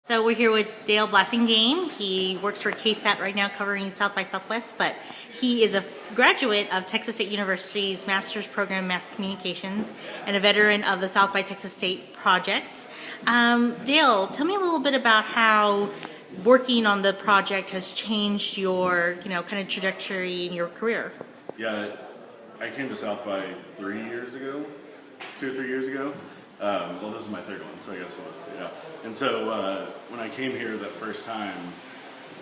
So we're here with Dale Blasingame. He works for KSAT right now covering South by Southwest, but he is a graduate of Texas State University's Master's Program in Mass Communications and a veteran of the South by Texas State project. Dale, tell me a little bit about how working on the project has changed your, kind of trajectory in your career. Yeah, I came to South by 3 years ago, 2 or 3 years ago. Well, this is my third one, so I guess it was, yeah. And so when I came here that first time,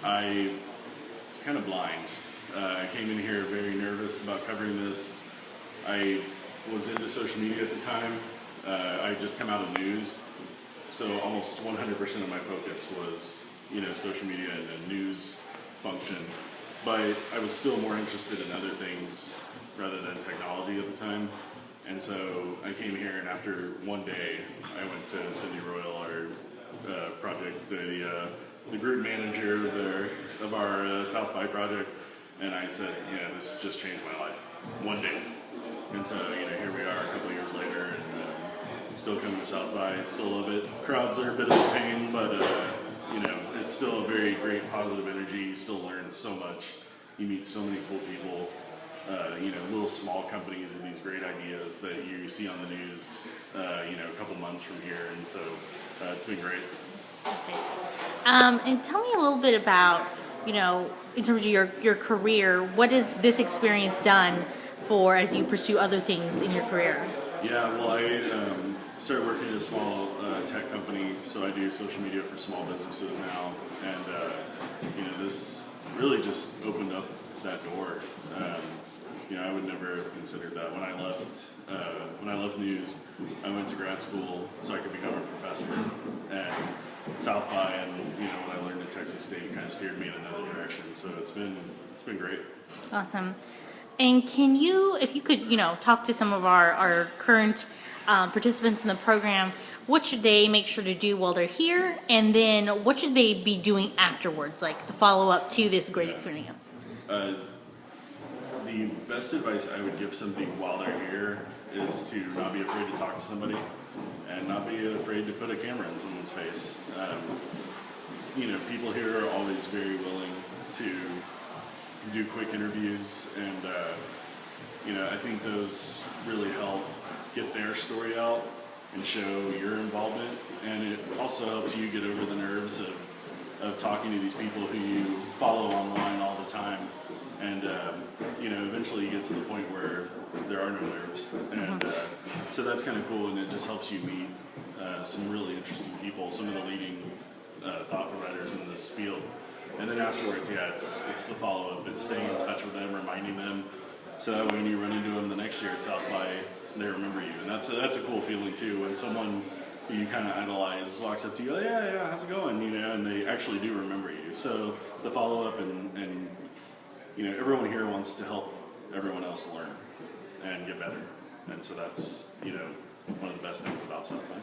I was kind of blind. I came in here very nervous about covering this. I was into social media at the time. I just come out of news, so almost 100% of my focus was, social media and the news function. But I was still more interested in other things rather than technology at the time. And so I came here, and after one day, I went to Cindy Royal, our project, the group manager of our South by project, and I said, this just changed my life. One day. And so, here we are a couple years later, and still coming to South by, still love it. Crowds are a bit of a pain, but, it's still a very great positive energy. You still learn so much. You meet so many cool people. Little small companies with these great ideas that you see on the news, a couple months from here, and so it's been great. Perfect. And tell me a little bit about, in terms of your career, what has this experience done for as you pursue other things in your career? Yeah, well, I started working at a small tech company, so I do social media for small businesses now, and this really just opened up that door. I would never have considered that when I left. When I left news, I went to grad school so I could become a professor. And South by and what I learned at Texas State kind of steered me in another direction. So it's been great. Awesome. And can you, if you could, talk to some of our current participants in the program, what should they make sure to do while they're here, and then what should they be doing afterwards, like the follow-up to this great experience? The best advice I would give somebody while they're here is to not be afraid to talk to somebody and not be afraid to put a camera in someone's face. People here are always very willing to do quick interviews, and I think those really help get their story out and show your involvement, and it also helps you get over the nerves of talking to these people who you follow online all the time. And, eventually you get to the point where there are no nerves. And so that's kind of cool, and it just helps you meet some really interesting people, some of the leading thought providers in this field. And then afterwards, it's the follow-up. It's staying in touch with them, reminding them, so that when you run into them the next year at South by, they remember you. And that's a cool feeling, too, when someone who you kind of idolize walks up to you, yeah, how's it going? And they actually do remember you. So the follow-up and everyone here wants to help everyone else learn and get better. And so that's, one of the best things about South by.